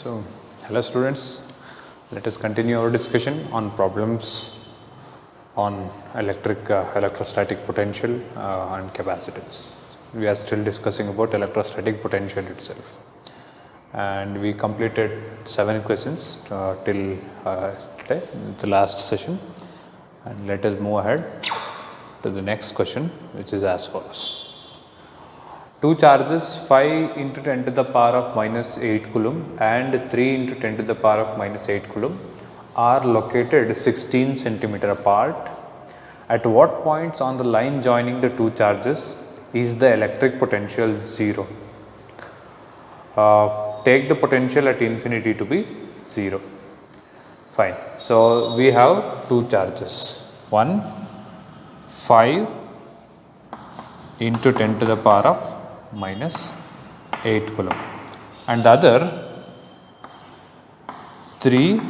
So, hello students, let us continue our discussion on problems on electrostatic potential and capacitance. We are still discussing about electrostatic potential itself, and we completed 7 questions till yesterday, the last session, and let us move ahead to the next question, which is as follows. Two charges 5 into 10 to the power of minus 8 coulomb and 3 into 10 to the power of minus 8 coulomb are located 16 centimeter apart. At what points on the line joining the two charges is the electric potential 0? Take the potential at infinity to be 0. Fine. So, we have two charges, one 5 into 10 to the power of minus 8 coulomb and the other 3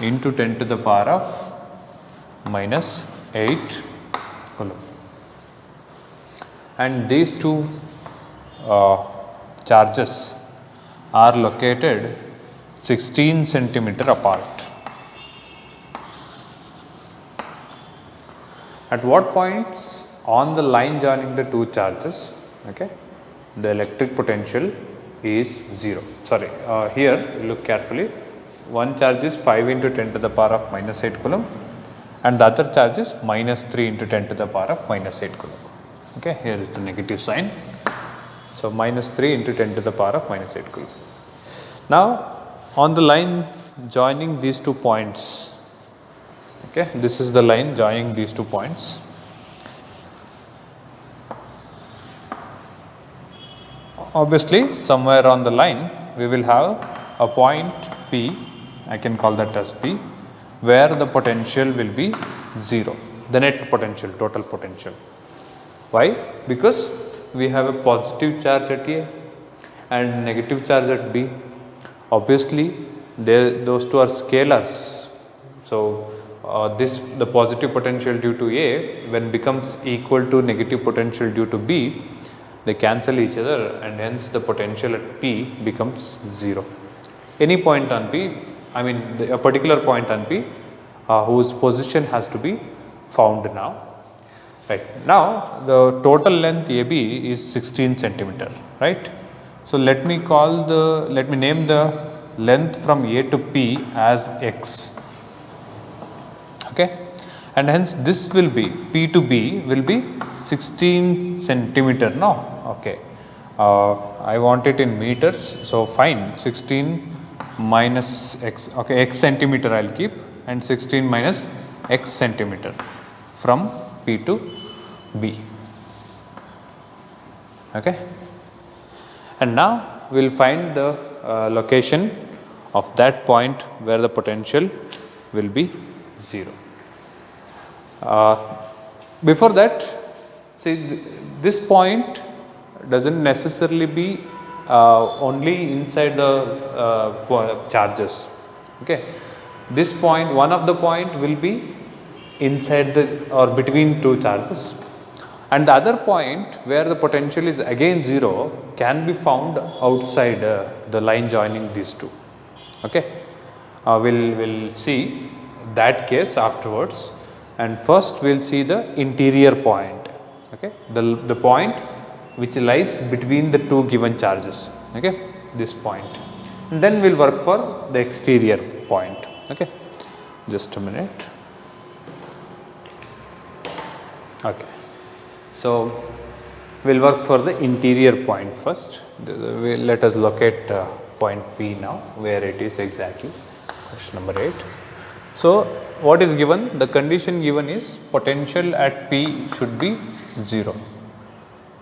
into 10 to the power of minus 8 coulomb, and these two charges are located 16 centimeter apart. At what points on the line joining the two charges, okay, the electric potential is 0. Sorry, here look carefully. One charge is 5 into 10 to the power of minus 8 coulomb and the other charge is minus 3 into 10 to the power of minus 8 coulomb. Okay, here is the negative sign. So, minus 3 into 10 to the power of minus 8 coulomb. Now, on the line joining these 2 points, okay, this is the line joining these 2 points. Obviously, somewhere on the line we will have a point P, I can call that as P, where the potential will be 0, the net potential, total potential. Why? Because we have a positive charge at A and negative charge at B. Obviously, those two are scalars. So, the positive potential due to A when becomes equal to negative potential due to B, they cancel each other and hence the potential at P becomes 0. Any point on P, I mean a particular point on P whose position has to be found now. Right. Now, the total length AB is 16 centimeter, right. So, let me name the length from A to P as X, okay, and hence this will be P to B will be 16 centimeter now. Okay, I want it in meters, so fine, 16 minus x, okay, x centimeter I will keep, and 16 minus x centimeter from P to B, okay. And now we will find the location of that point where the potential will be 0. Before that, see, this point does not necessarily be only inside the charges, okay. This point, one of the point will be inside the or between two charges, and the other point where the potential is again 0 can be found outside the line joining these two, okay. We'll see that case afterwards, and first we'll see the interior point, okay, the point which lies between the two given charges, okay, this point, and then we'll work for the exterior point, okay. Just a minute. Okay, so we'll work for the interior point first. Let us locate point P now, where it is exactly. Question number 8. So, what is given? The condition given is potential at P should be 0.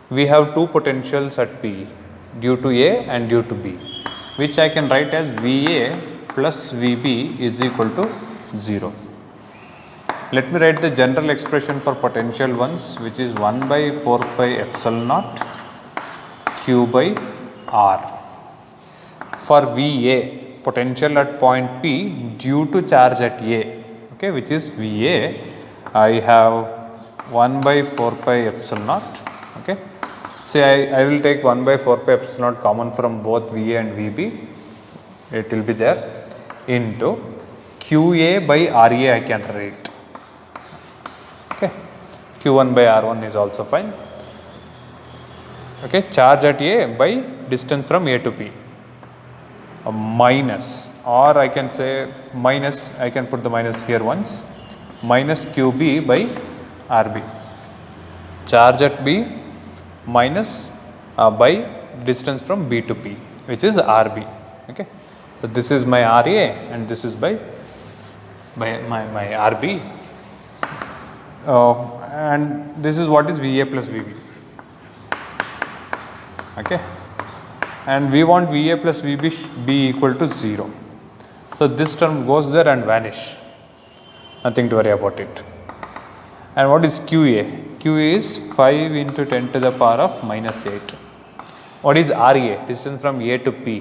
We have two potentials at P, due to A and due to B, which I can write as VA plus VB is equal to 0. Let me write the general expression for potential once, which is 1 by 4 pi epsilon naught Q by R. For VA, potential at point P due to charge at A, okay, which is VA, I have 1 by 4 pi epsilon naught, okay. Say I will take 1 by 4 pi epsilon naught common from both VA and VB. it will be there into QA by RA I can write. Okay, Q1 by R1 is also fine. Okay, charge at A by distance from A to P, minus, or I can say minus, I can put the minus here once, minus QB by RB. Charge at B minus by distance from B to P, which is RB. Okay, so this is my RA and this is by my RB, and this is what is VA plus VB. Okay, and we want VA plus VB be equal to 0. So this term goes there and vanish, nothing to worry about it. And what is QA? QA is 5 into 10 to the power of minus 8. What is RA? Distance from A to P,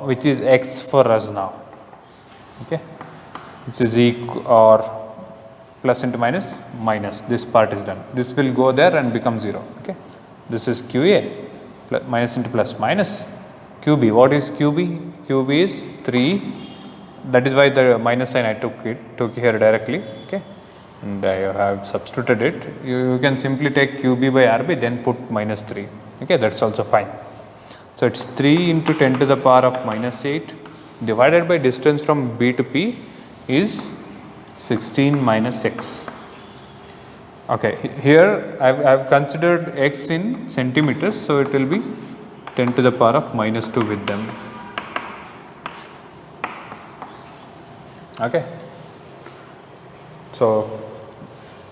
which is x for us now. Okay, this is equal or plus into minus, minus, this part is done. This will go there and become 0. Okay, this is QA, plus, minus into plus, minus QB. What is QB? QB is 3. That is why the minus sign I took here directly. Okay, and I have substituted it. You can simply take QB by RB, then put minus 3. Okay, that's also fine. So it's 3 into 10 to the power of minus 8 divided by distance from B to P is 16 minus x. Okay, here I have considered x in centimeters, so it will be 10 to the power of minus 2 with them. Okay, so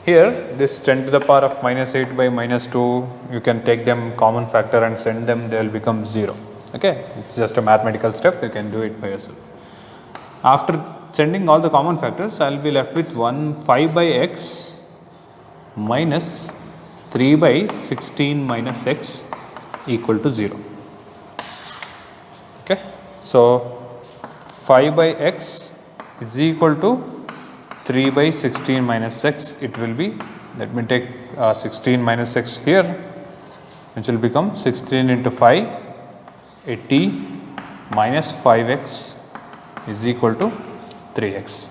here this 10 to the power of minus 8 by minus 2, you can take them common factor and send them, they will become 0. Okay, it's just a mathematical step, you can do it by yourself. After sending all the common factors, I will be left with 5 by x minus 3 by 16 minus x equal to 0. Okay, so 5 by x is equal to 3 by 16 minus x. It will be, let me take 16 minus x here, which will become 16 into 5, 80 minus 5x is equal to 3x.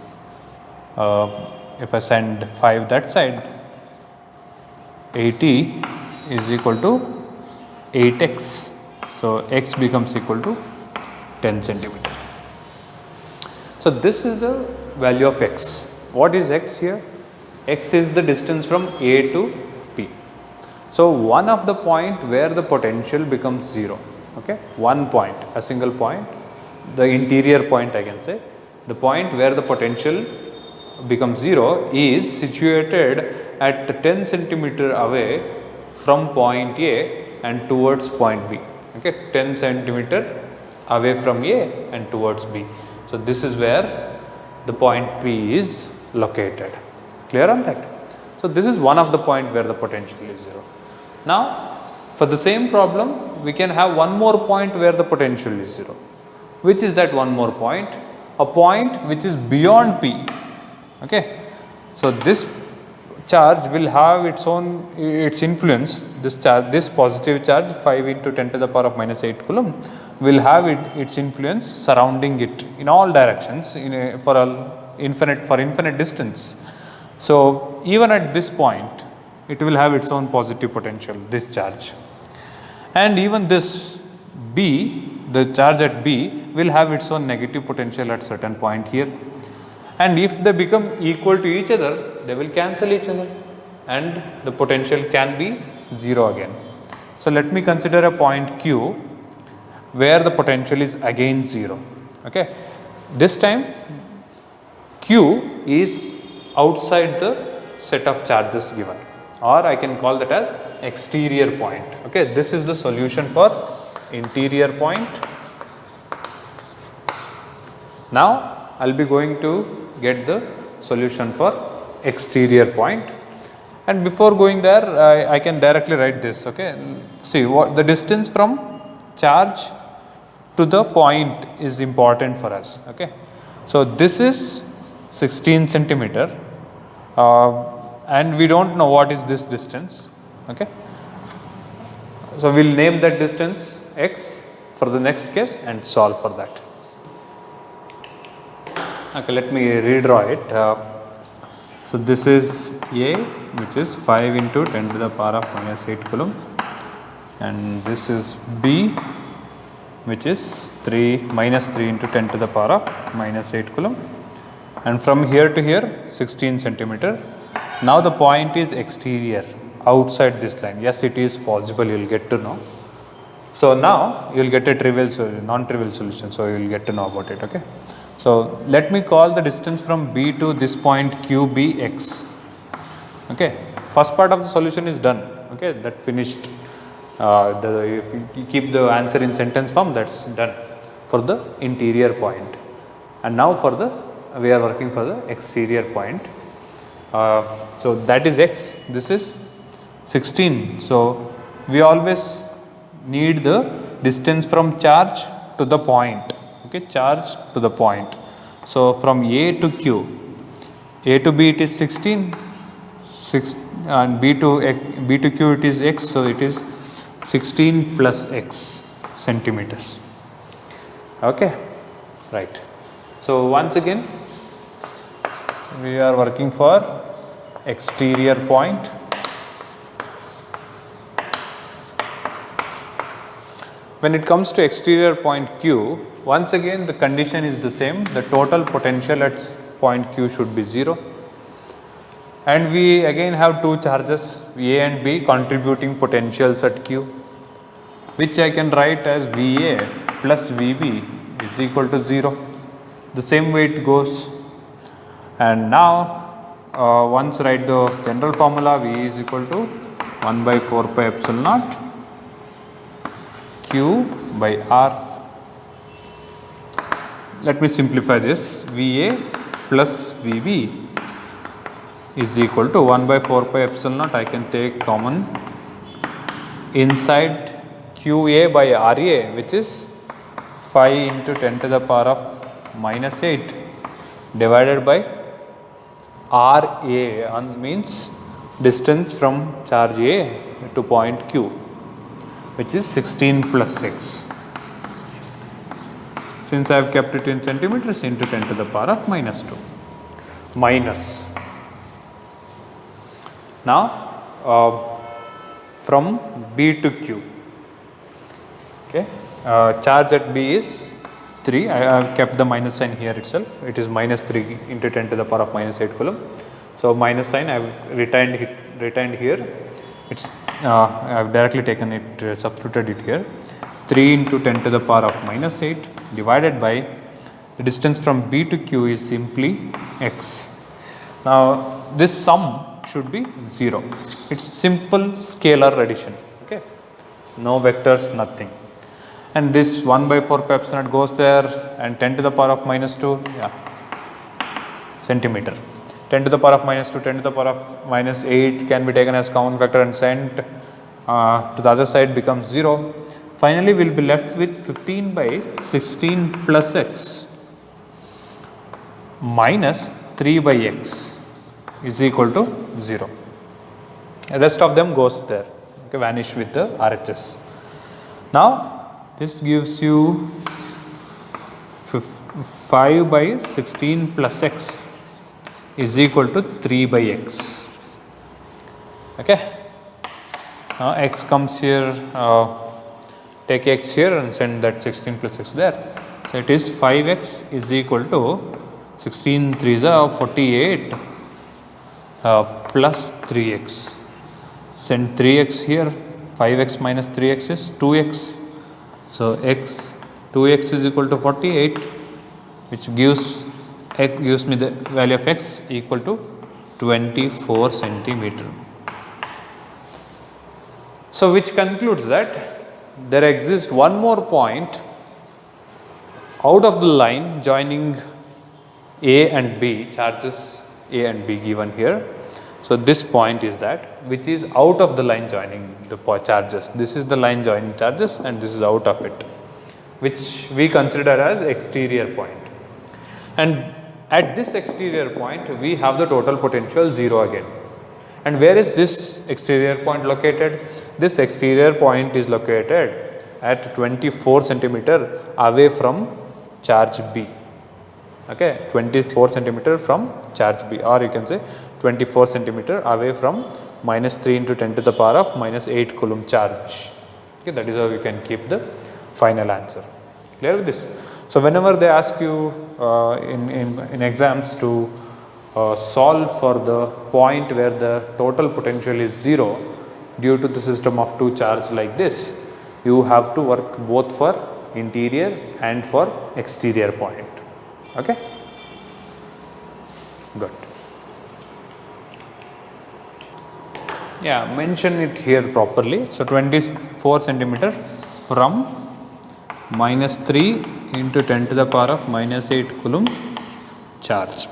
If I send 5 that side, 80 is equal to 8x. So x becomes equal to 10 centimeter. So this is the value of x. What is x here? X is the distance from A to P. So one of the point where the potential becomes 0. Okay, one point, a single point, the interior point I can say, the point where the potential becomes 0 is situated at 10 centimeter away from point A and towards point B. Okay, 10 centimeter away from A and towards B. So this is where the point P is located. Clear on that? So this is one of the point where the potential is 0. Now for the same problem, we can have one more point where the potential is 0. Which is that one more point? A point which is beyond P. Okay, so this charge will have its influence. This charge, this positive charge 5 into 10 to the power of minus 8 coulomb will have its influence surrounding it in all directions for infinite distance. So even at this point, it will have its own positive potential, this charge. And even this B, the charge at B will have its own negative potential at certain point here. And if they become equal to each other, they will cancel each other and the potential can be 0 again. So let me consider a point Q where the potential is again 0. Okay, this time Q is outside the set of charges given, or I can call that as exterior point. Okay, this is the solution for interior point. Now I will be going to get the solution for exterior point, and before going there I can directly write this. Okay, see what the distance from charge to the point is important for us. Okay, so this is 16 centimeter and we don't know what is this distance. Okay, so we'll name that distance x for the next case and solve for that. Okay, let me redraw it. So this is A, which is 5 into 10 to the power of minus 8 coulomb, and this is B, which is minus 3 into 10 to the power of minus 8 coulomb, and from here to here 16 centimeter. Now the point is exterior, outside this line. Yes, it is possible, you will get to know. So now you will get a non-trivial solution, so you will get to know about it. Okay. So let me call the distance from B to this point Q B x. Okay. First part of the solution is done. Okay, that finished. If you keep the answer in sentence form, that's done for the interior point. And now we are working for the exterior point. So that is x. This is 16. So we always need the distance from charge to the point. Okay, charge to the point. So from A to Q, A to B it is 16, and B to Q it is x. So it is 16 plus x centimeters. Okay, right. So once again, we are working for exterior point. When it comes to exterior point Q, once again the condition is the same. The total potential at point Q should be 0. And we again have two charges, A and B, contributing potentials at Q, which I can write as VA plus VB is equal to 0. The same way it goes. And now once write the general formula, V is equal to 1 by 4 pi epsilon naught Q by R. Let me simplify this. VA plus VB is equal to 1 by 4 pi epsilon naught. I can take common inside QA by RA, which is 5 into 10 to the power of minus 8 divided by RA, means distance from charge A to point Q, which is 16 plus x. Since I have kept it in centimeters, into 10 to the power of minus 2. Minus. Now from B to Q. Okay. Charge at B is 3. I have kept the minus sign here itself. It is minus 3 into 10 to the power of minus 8 coulomb. So minus sign I have retained here. It's I have directly taken it, substituted it here. 3 into 10 to the power of minus 8 divided by the distance from B to Q is simply x. Now this sum should be 0. It's simple scalar addition. Okay, no vectors, nothing. And this 1 by 4 pi epsilon naught goes there, and 10 to the power of minus 2, centimeter. 10 to the power of minus 2, 10 to the power of minus 8 can be taken as common factor and sent to the other side, becomes 0. Finally, we will be left with 15 by 16 plus x minus 3 by x is equal to 0. The rest of them goes there, okay, vanish with the RHS. Now this gives you 5 by 16 plus x is equal to 3 by x. Okay. Now x comes here, take x here and send that 16 plus x there. So it is 5x is equal to 16 3s are 48 plus 3x. Send 3x here, 5x minus 3x is 2x. So 2x is equal to 48, which gives me the value of x equal to 24 centimeter. So which concludes that there exists one more point out of the line joining A and B, charges A and B given here. So this point is that which is out of the line joining the charges. This is the line joining charges and this is out of it, which we consider as exterior point. And at this exterior point we have the total potential 0 again. And where is this exterior point located? This exterior point is located at 24 centimeter away from charge B. Okay, 24 centimeter from charge B, or you can say 24 centimeter away from minus 3 into 10 to the power of minus 8 coulomb charge. Okay, that is how you can keep the final answer. Clear with this? So whenever they ask you in exams to solve for the point where the total potential is 0 due to the system of two charge like this, you have to work both for interior and for exterior point. Okay, good. Yeah, mention it here properly. So 24 centimeter from minus 3 into 10 to the power of minus 8 coulomb charge.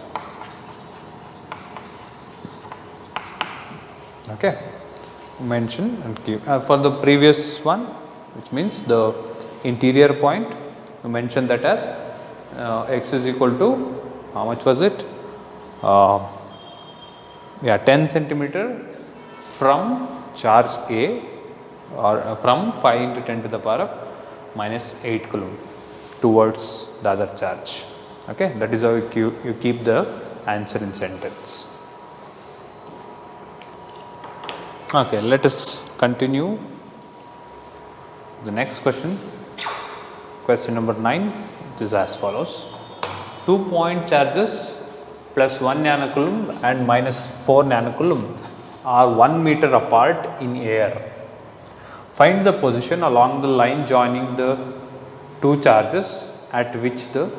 Okay, mention and keep for the previous one, which means the interior point, you mention that as x is equal to, how much was it? Yeah, 10 centimeter from charge A, or from 5 into 10 to the power of minus 8 coulomb towards the other charge. Okay, that is how you keep the answer in sentence. Okay, let us continue the next question. Question number 9, it is as follows. 2 point charges plus 1 nanocoulomb and minus 4 nanocoulomb are 1 meter apart in air. Find the position along the line joining the two charges at which the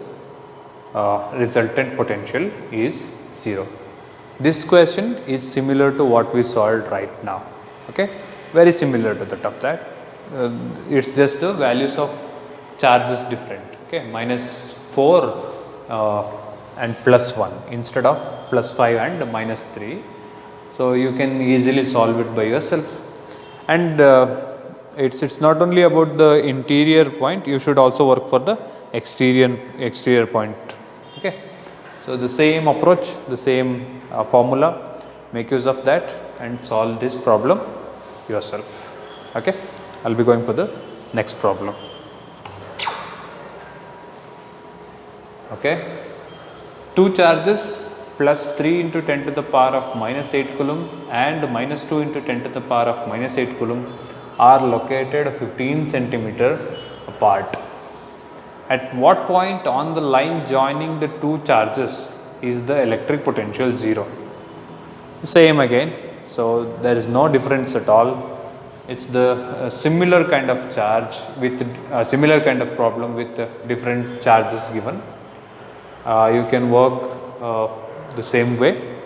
resultant potential is 0. This question is similar to what we solved right now. Okay, very similar to that of that. It's just the values of charges different. Okay, minus 4 and plus 1 instead of plus 5 and minus 3. So you can easily solve it by yourself. And it's not only about the interior point, you should also work for the exterior point. Okay, so the same approach, the same formula, make use of that and solve this problem yourself. Okay, I'll be going for the next problem. Okay, two charges plus 3 into 10 to the power of minus 8 coulomb and minus 2 into 10 to the power of minus 8 coulomb are located 15 centimeter apart. At what point on the line joining the two charges is the electric potential 0? Same again, so there is no difference at all. It's the similar kind of charge with similar kind of problem with different charges given. You can work the same way,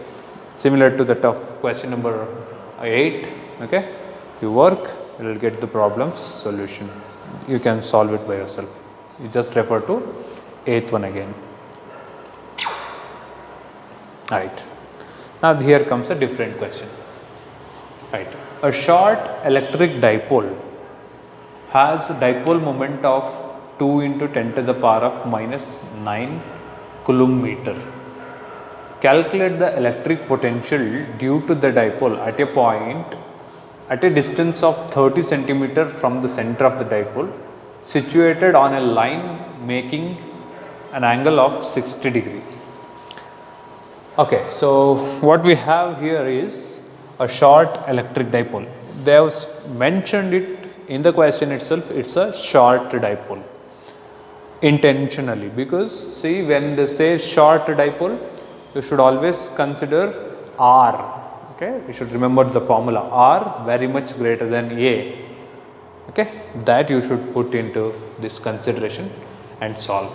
similar to that of question number 8. Okay, you work, you will get the problem's solution. You can solve it by yourself. You just refer to 8th one again. Right. Now here comes a different question. Right. A short electric dipole has a dipole moment of 2 into 10 to the power of minus 9 coulomb meter. Calculate the electric potential due to the dipole at a point at a distance of 30 centimeter from the center of the dipole, situated on a line making an angle of 60 degree. Okay, so what we have here is a short electric dipole. They have mentioned it in the question itself, it's a short dipole intentionally, because see, when they say short dipole, you should always consider R. Okay, you should remember the formula R very much greater than A. Okay, that you should put into this consideration and solve.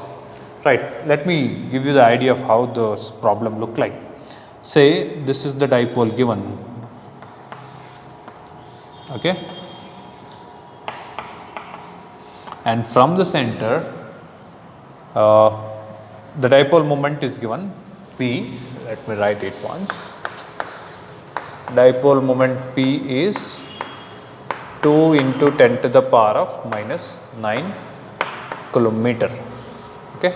Right, let me give you the idea of how this problem look like. Say this is the dipole given. Okay, and from the center the dipole moment is given P. Let me write it once. Dipole moment P is 2 into 10 to the power of minus 9 coulomb meter. Okay,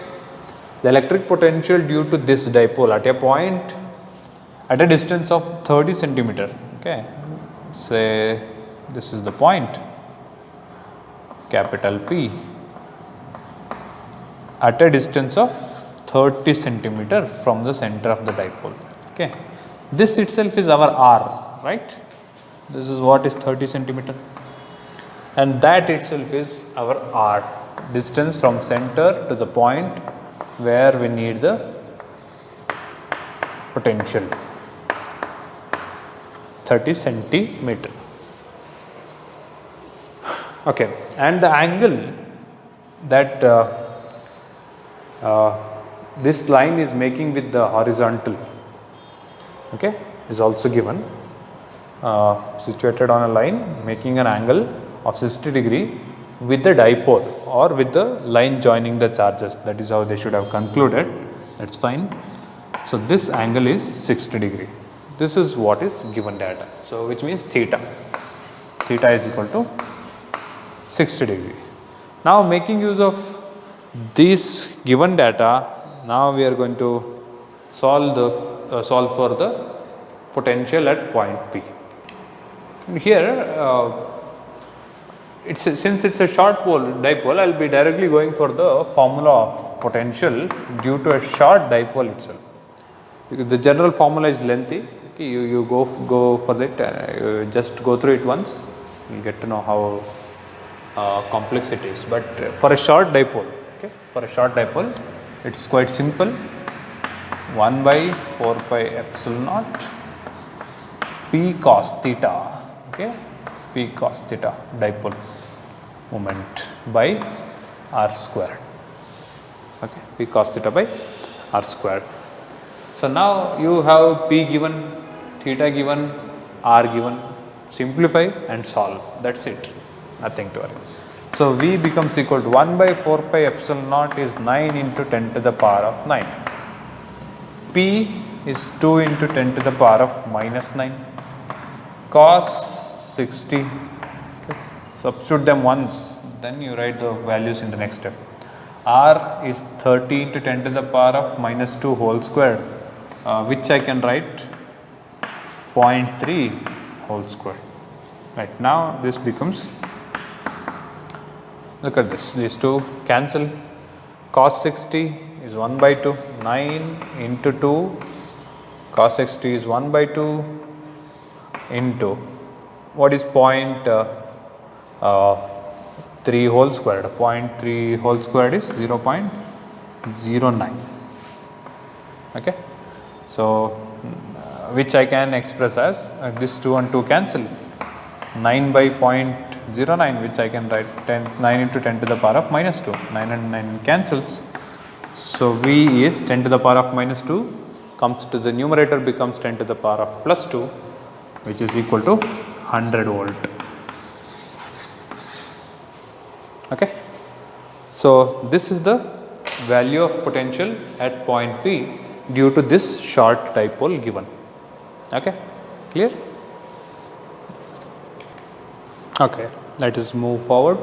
the electric potential due to this dipole at a point at a distance of 30 centimeter. Okay, say this is the point. capital P at a distance of 30 centimeter from the center of the dipole. Okay. This itself is our R, right? This is what is 30 centimeter, and that itself is our R, distance from center to the point where we need the potential, 30 centimeter. Okay, and the angle that this line is making with the horizontal, okay, is also given, situated on a line making an angle of 60 degree with the dipole or with the line joining the charges. That is how they should have concluded. That's fine. So this angle is 60 degree. This is what is given data. So which means theta. Theta is equal to 60 degree. Now making use of this given data, now we are going to solve for the potential at point P. And here since it's a short dipole, I will be directly going for the formula of potential due to a short dipole itself. Because the general formula is lengthy, okay, you go for it, just go through it once, you will get to know how complex it is. But for a short dipole, okay, for a short dipole, it's quite simple. 1 by 4 pi epsilon naught P cos theta, okay, P cos theta dipole moment by r squared, okay, P cos theta by r squared. So now you have P given, theta given, r given, simplify and solve, that is it, nothing to worry. So V becomes equal to 1 by 4 pi epsilon naught is 9 into 10 to the power of 9. P is 2 into 10 to the power of minus 9. Cos 60, substitute them once, then you write the values in the next step. R is 30 into 10 to the power of minus 2 whole squared, which I can write 0.3 whole squared. Right, now this becomes, look at this, these two cancel. Cos 60 is 1 by 2, 9 into 2, cos 60 is 1 by 2 into, what is 0.3 whole squared? 0.3 whole squared is 0.09. Okay. So which I can express as this 2 and 2 cancel, 9 by 0.09, which I can write 9 into 10 to the power of minus 2, 9 and 9 cancels. So V is 10 to the power of minus 2, comes to the numerator, becomes 10 to the power of plus 2, which is equal to 100 volt. Okay. So this is the value of potential at point P due to this short dipole given. Okay, clear? Okay, let us move forward.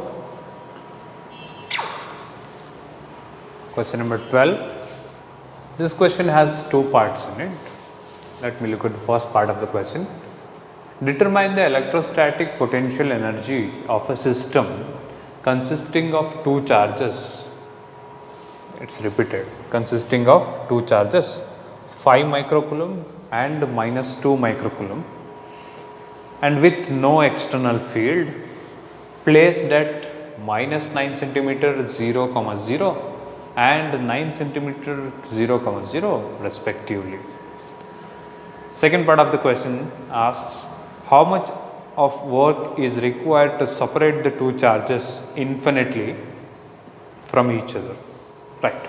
Question number 12. This question has two parts in it. Let me look at the first part of the question. Determine the electrostatic potential energy of a system consisting of two charges. It's repeated, consisting of two charges, 5 microcoulomb and minus 2 microcoulomb, and with no external field, placed at minus 9 centimeter 0, 0 and 9 centimeter 0, 0 respectively. Second part of the question asks how much of work is required to separate the two charges infinitely from each other. Right.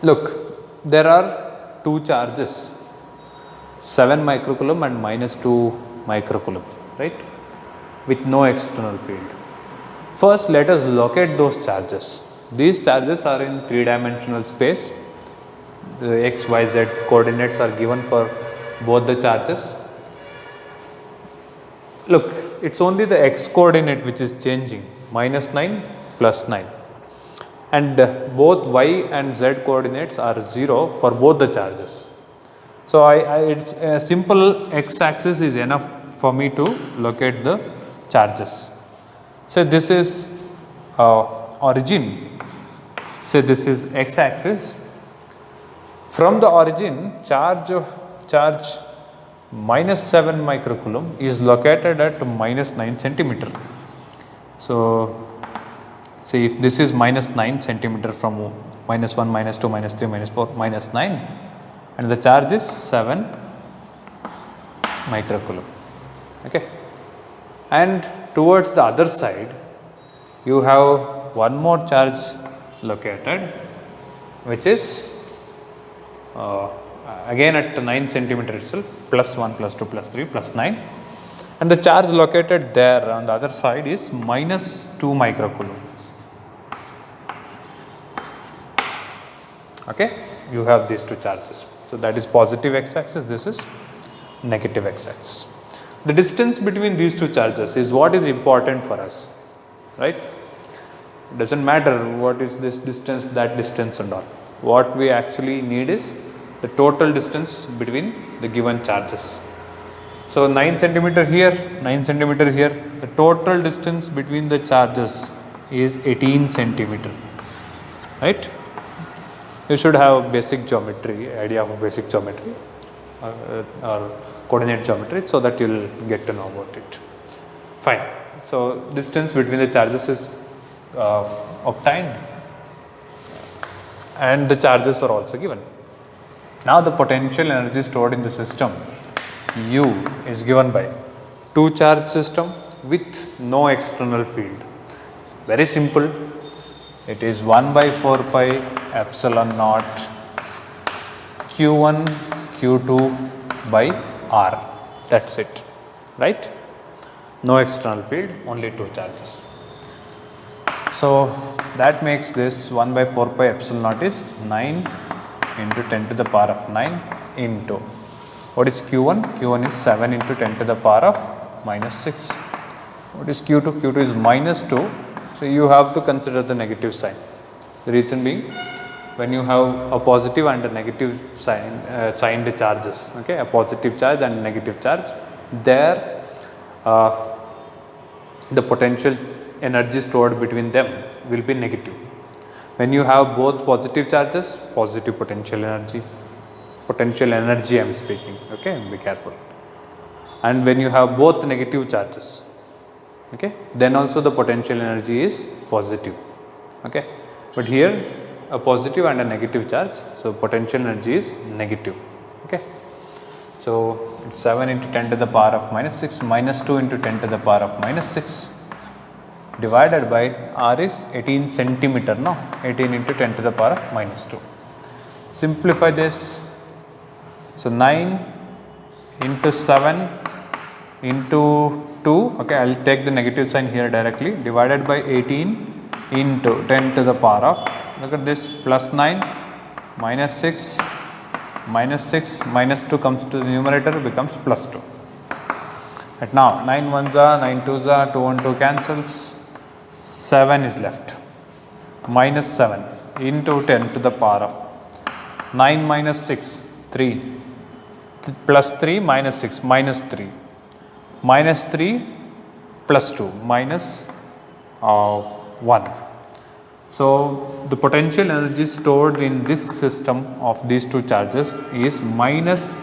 Look, there are two charges, 7 microcoulomb and minus 2 microcoulomb, right, with no external field. First, let us locate those charges. These charges are in 3-dimensional space. The x, y, z coordinates are given for both the charges. Look, it's only the x coordinate which is changing, minus 9 plus 9, and both y and z coordinates are 0 for both the charges. So it's a simple x axis is enough for me to locate the charges. So this is origin, say this is x axis, from the origin charge minus 7 microcoulomb is located at minus 9 centimeter. So, say if this is minus 9 centimeter from minus 1, minus 2, minus 3, minus 4, minus 9, and the charge is 7 microcoulomb. Okay. And towards the other side, you have one more charge located, which is again at 9 centimeter itself, plus 1, plus 2, plus 3, plus 9, and the charge located there on the other side is minus 2 microcoulomb. Okay, you have these two charges. So, that is positive x axis, this is negative x axis. The distance between these two charges is what is important for us, right? It does not matter what is this distance, that distance and all. What we actually need is the total distance between the given charges. So, 9 centimeter here, 9 centimeter here, the total distance between the charges is 18 centimeter, right? You should have basic geometry, idea of basic geometry or coordinate geometry, so that you will get to know about it. Fine. So, distance between the charges is obtained and the charges are also given. Now, the potential energy stored in the system U is given by two charge system with no external field. Very simple. It is 1 by 4 pi epsilon naught Q1 Q2 by R. That is it, right? No external field, only two charges. So, that makes this 1 by 4 pi epsilon naught is 9 into 10 to the power of 9 into, what is Q1? Q1 is 7 into 10 to the power of minus 6. What is Q2? Q2 is minus 2. So, you have to consider the negative sign. The reason being, when you have a positive and a negative sign, signed charges, okay, a positive charge and a negative charge, there the potential energy stored between them will be negative. When you have both positive charges, positive potential energy I am speaking, okay, be careful. And when you have both negative charges, okay, then also the potential energy is positive, okay. But here a positive and a negative charge, so potential energy is negative, okay. So, it's 7 into 10 to the power of minus 6 minus 2 into 10 to the power of minus 6 divided by R is 18 centimeter, no, 18 into 10 to the power of minus 2. Simplify this. So, 9 into 7 into 2, okay, I will take the negative sign here directly, divided by 18 into 10 to the power of, look at this, plus 9 minus 6 minus 2 comes to the numerator, becomes plus 2. But now 9 1s are 9 2s are 2 1 2 cancels, 7 is left, minus 7 into 10 to the power of 9 minus 6 3 plus 3 minus 6 minus 3 minus 3 plus 2 minus 1. So, the potential energy stored in this system of these two charges is minus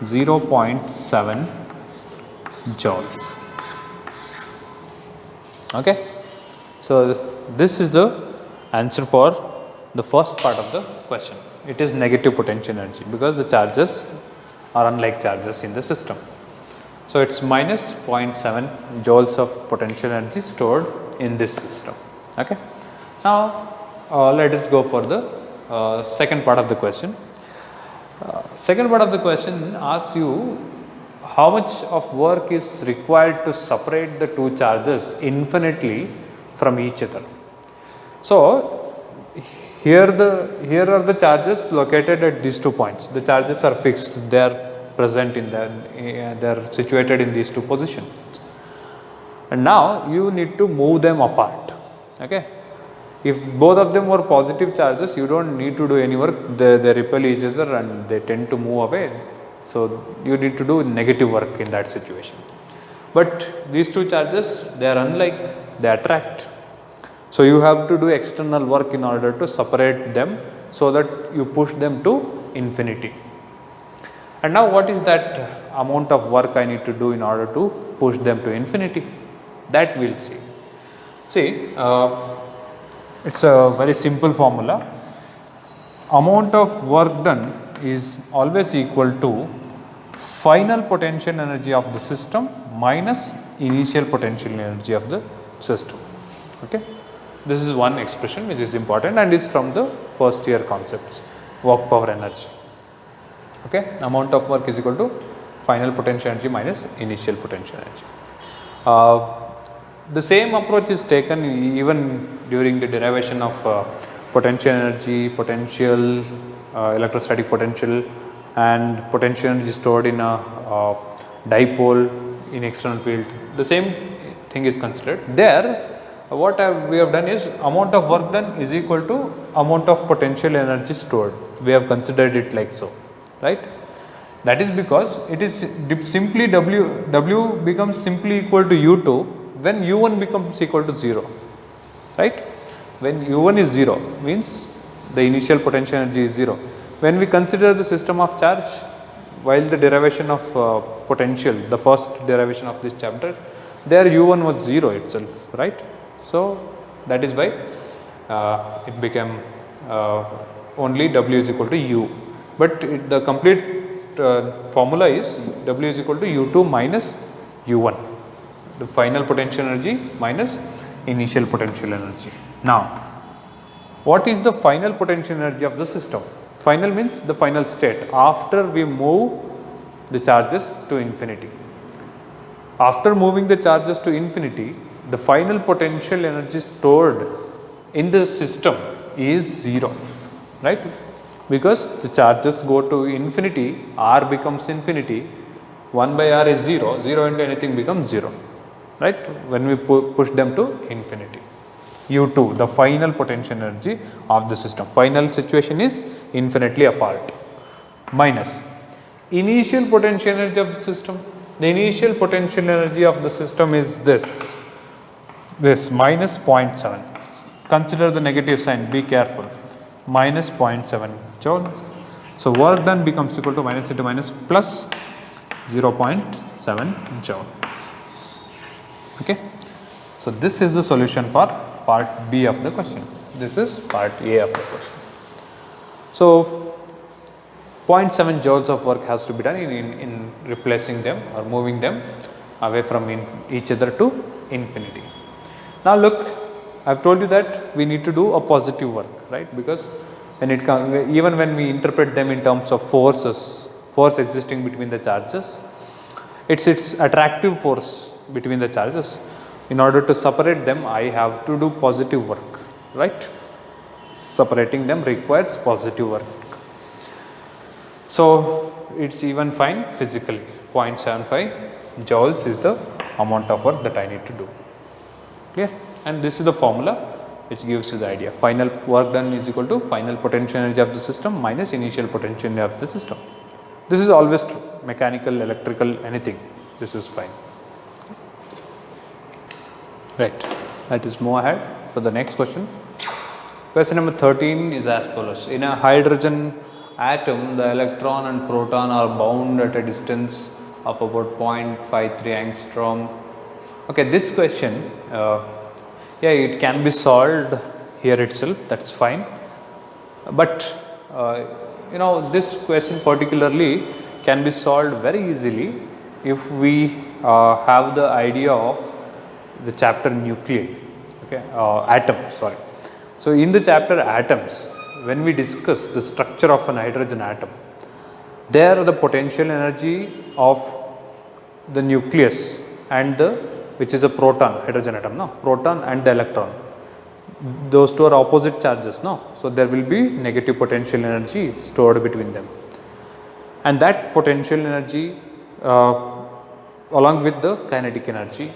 0.7 joule. Okay. So, this is the answer for the first part of the question. It is negative potential energy because the charges are unlike charges in the system. So, it is minus 0.7 joules of potential energy stored in this system. Okay. Now, let us go for the second part of the question. Second part of the question asks you how much of work is required to separate the two charges infinitely from each other. So, here are the charges located at these 2 points. The charges are fixed, they are present in they are situated in these two positions. And now, you need to move them apart. Okay. If both of them were positive charges, you do not need to do any work, they repel each other and they tend to move away. So, you need to do negative work in that situation. But these two charges, they are unlike, they attract. So you have to do external work in order to separate them so that you push them to infinity. And now what is that amount of work I need to do in order to push them to infinity? That we will see. See, it's a very simple formula. Amount of work done is always equal to final potential energy of the system minus initial potential energy of the system. Okay. This is one expression which is important and is from the first year concepts, work power energy. Okay. Amount of work is equal to final potential energy minus initial potential energy. The same approach is taken even during the derivation of potential energy, potential, electrostatic potential, and potential energy stored in a dipole in external field. The same thing is considered. There, what we have done is amount of work done is equal to amount of potential energy stored. We have considered it like so, right? That is because it is simply W becomes simply equal to U2 when U1 becomes equal to 0, right? When U1 is 0 means the initial potential energy is 0. When we consider the system of charge, while the derivation of potential, the first derivation of this chapter, there U1 was 0 itself, right? So that is why it became only W is equal to U, but the complete formula is W is equal to U2 minus U1, the final potential energy minus initial potential energy. Now, what is the final potential energy of the system? Final means the final state after we move the charges to infinity. After moving the charges to infinity, the final potential energy stored in the system is 0, right? Because the charges go to infinity, R becomes infinity, 1 by R is 0, 0 into anything becomes 0, right? When we push them to infinity. U2, the final potential energy of the system. Final situation is infinitely apart. Minus initial potential energy of the system. The initial potential energy of the system is this minus 0.7. Consider the negative sign, be careful. Minus 0.7 joule. So work done becomes equal to minus into minus plus 0.7 joule. Okay. So this is the solution for part B of the question. This is part A of the question. So 0.7 joules of work has to be done in replacing them or moving them away from each other to infinity. Now look, I have told you that we need to do a positive work, right? Because when it comes, even when we interpret them in terms of forces, force existing between the charges, it's attractive force between the charges. In order to separate them, I have to do positive work, right? Separating them requires positive work. So it's even fine physically. 0.75 joules is the amount of work that I need to do. Clear? And this is the formula which gives you the idea. Final work done is equal to final potential energy of the system minus initial potential energy of the system. This is always true. Mechanical, electrical, anything. This is fine. Right. Let us move ahead for the next question. Question number 13 is as follows. In a hydrogen atom, the electron and proton are bound at a distance of about 0.53 angstrom. Okay, this question, yeah, it can be solved here itself, that's fine. But, you know, this question particularly can be solved very easily if we have the idea of the chapter nuclei, okay, atoms, sorry. So, in the chapter atoms, when we discuss the structure of an hydrogen atom, there the potential energy of the nucleus and which is a proton, hydrogen atom, no, proton and the electron, those two are opposite charges, no. So, there will be negative potential energy stored between them, and that potential energy along with the kinetic energy.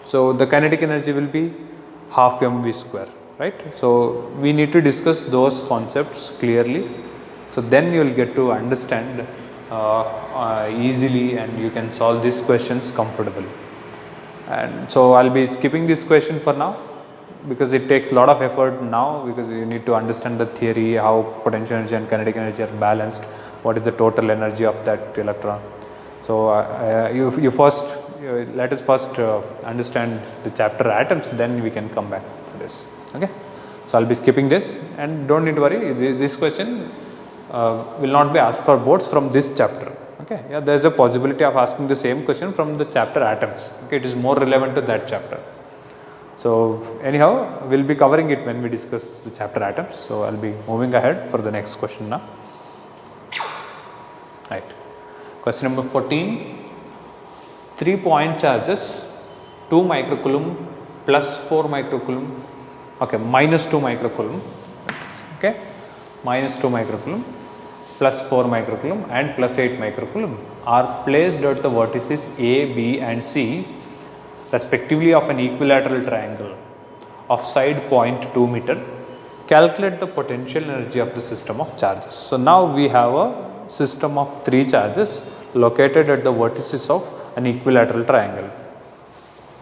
So, the kinetic energy will be half mv square, right. So, we need to discuss those concepts clearly. So, then you will get to understand easily and you can solve these questions comfortably. And so, I will be skipping this question for now. because it takes a lot of effort now, because you need to understand the theory, how potential energy and kinetic energy are balanced, what is the total energy of that electron. So, you first let us first understand the chapter atoms, then we can come back for this. Okay. So, I will be skipping this, and do not need to worry, this question will not be asked for boards from this chapter. Okay. Yeah, there is a possibility of asking the same question from the chapter atoms. Okay. It is more relevant to that chapter. So, anyhow, we will be covering it when we discuss the chapter atoms. So, I will be moving ahead for the next question now. Right. Question number 14. 3 point charges 2 microcoulomb plus 4 microcoulomb, okay, minus 2 microcoulomb, okay, minus 2 microcoulomb plus 4 microcoulomb and plus 8 microcoulomb are placed at the vertices A, B and C respectively of an equilateral triangle of side 0.2 meter. Calculate the potential energy of the system of charges. So, now we have a system of 3 charges located at the vertices of an equilateral triangle.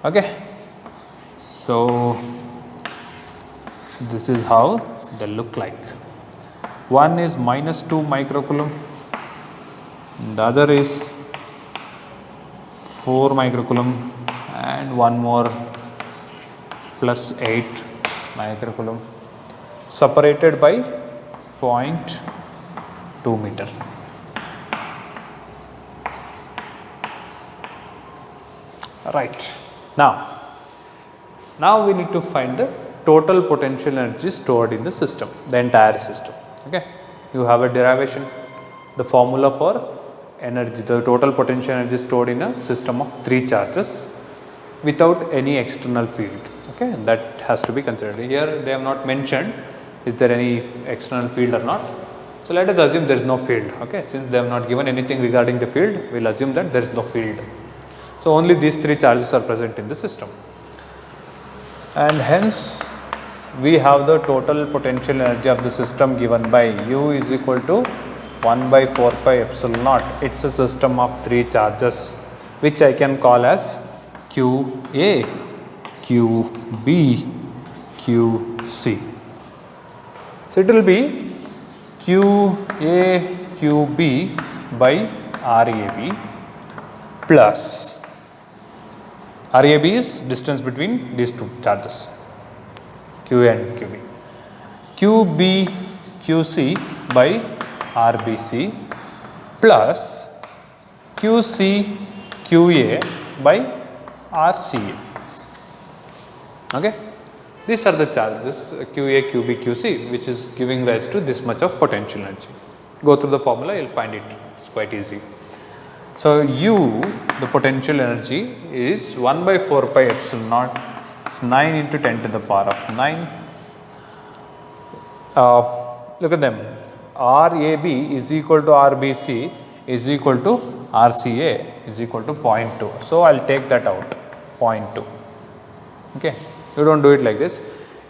Okay. So, this is how they look like. One is minus 2 microcoulomb, the other is 4 microcoulomb and one more plus 8 microcoulomb, separated by 0.2 meter. Right. Now we need to find the total potential energy stored in the system, the entire system. Okay. You have a derivation, the formula for energy, the total potential energy stored in a system of 3 charges without any external field. Okay. That has to be considered. Here they have not mentioned is there any external field or not. So, let us assume there is no field. Okay. Since they have not given anything regarding the field, we will assume that there is no field. So, only these 3 charges are present in the system, and hence we have the total potential energy of the system given by U is equal to 1 by 4 pi epsilon naught. It is a system of 3 charges which I can call as QA, QB, QC. So, it will be QA, QB by RAB plus RAB is distance between these 2 charges, QA and QB. QB, QC by RBC plus QC, QA by RCA. Okay. These are the charges QA, QB, QC, which is giving rise to this much of potential energy. Go through the formula, you will find it, it is quite easy. So, U, the potential energy is 1 by 4 pi epsilon naught, it's 9 into 10 to the power of 9. Look at them, RAB is equal to RBC is equal to RCA is equal to 0.2. So, I will take that out, 0.2. Okay. You do not do it like this,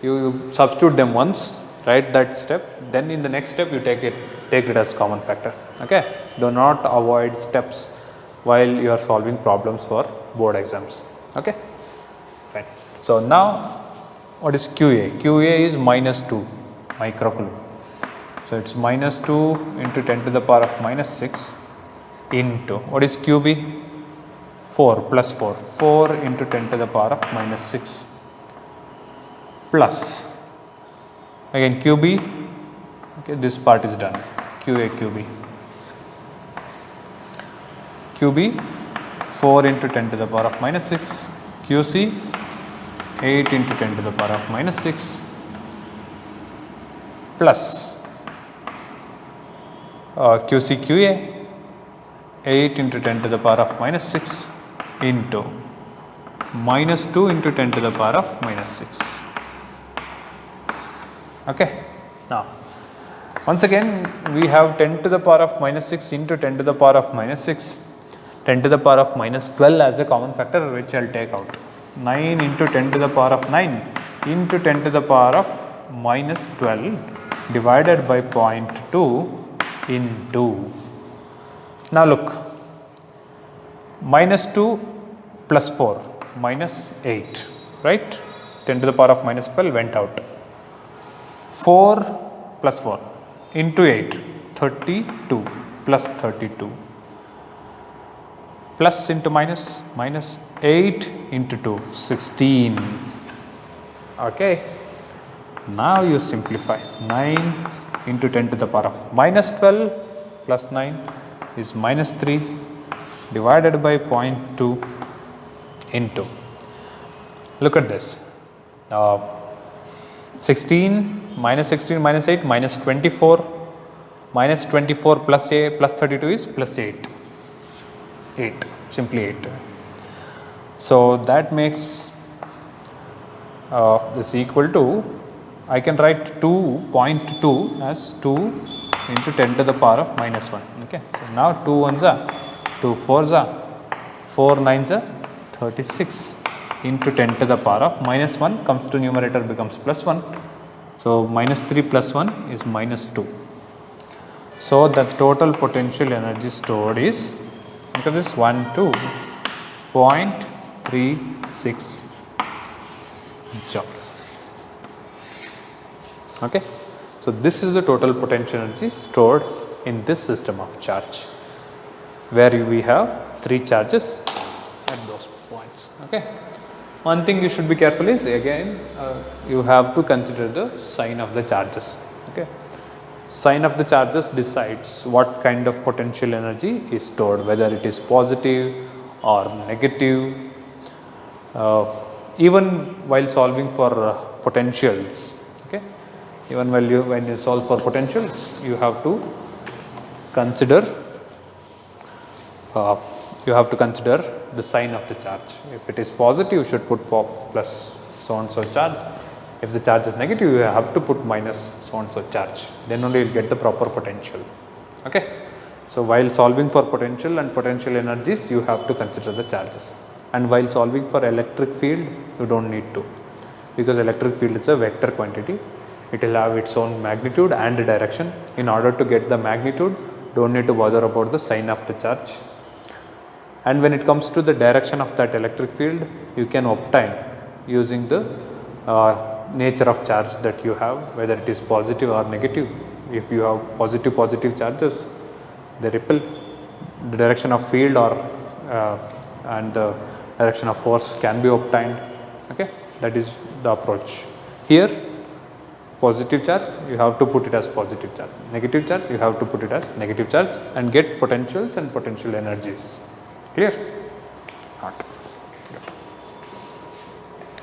you substitute them once, write that step, then in the next step you take it as common factor. Okay. Do not avoid steps while you are solving problems for board exams. Okay. Fine. So, now what is QA? QA is minus 2 microcoulomb. So, it is minus 2 into 10 to the power of minus 6 into what is QB? 4 plus 4, 4 into 10 to the power of minus 6 plus again QB, okay, this part is done, QA, QB. QB 4 into 10 to the power of minus 6, QC 8 into 10 to the power of minus 6 plus QC, QA 8 into 10 to the power of minus 6 into minus 2 into 10 to the power of minus 6. Okay. Now, once again we have 10 to the power of minus 6 into 10 to the power of minus 6, 10 to the power of minus 12 as a common factor, which I will take out. 9 into 10 to the power of 9 into 10 to the power of minus 12 divided by 0.2 into. Now, look, minus 2 plus 4 minus 8, right. 10 to the power of minus 12 went out. 4 plus 4 into 8, 32 plus 32 plus into minus, minus 8 into 2, 16. Okay. Now you simplify. 9 into 10 to the power of minus 12 plus 9 is minus 3 divided by 0.2 into. Look at this. 16 minus 8 minus 24, minus 24 plus 32 is plus 8. 8, simply 8. So that makes this equal to, I can write 2.2 as 2 into 10 to the power of minus 1. Okay. So now 2 ones are 2 4s are 4 9s are 36 into 10 to the power of minus 1 comes to numerator, becomes plus 1. So minus 3 plus 1 is minus 2. So the total potential energy stored is, look at this, 12.36 joule. Okay. So this is the total potential energy stored in this system of charge, where we have 3 charges at those points. Okay. One thing you should be careful is, again you have to consider the sign of the charges. Okay. Sign of the charges decides what kind of potential energy is stored, whether it is positive or negative. Even while solving for potentials, okay, even when you solve for potentials, you have to consider the sign of the charge. If it is positive, you should put plus so and so charge. If the charge is negative, you have to put minus so and so charge. Then only you will get the proper potential. Okay. So while solving for potential and potential energies, you have to consider the charges. And while solving for electric field, you don't need to, because electric field is a vector quantity. It will have its own magnitude and direction. In order to get the magnitude, don't need to bother about the sign of the charge. And when it comes to the direction of that electric field, you can obtain using the nature of charge that you have, whether it is positive or negative. If you have positive charges, they repel. The direction of field or and the direction of force can be obtained. Okay, that is the approach. Here, positive charge, you have to put it as positive charge. Negative charge, you have to put it as negative charge and get potentials and potential energies. Clear? Not.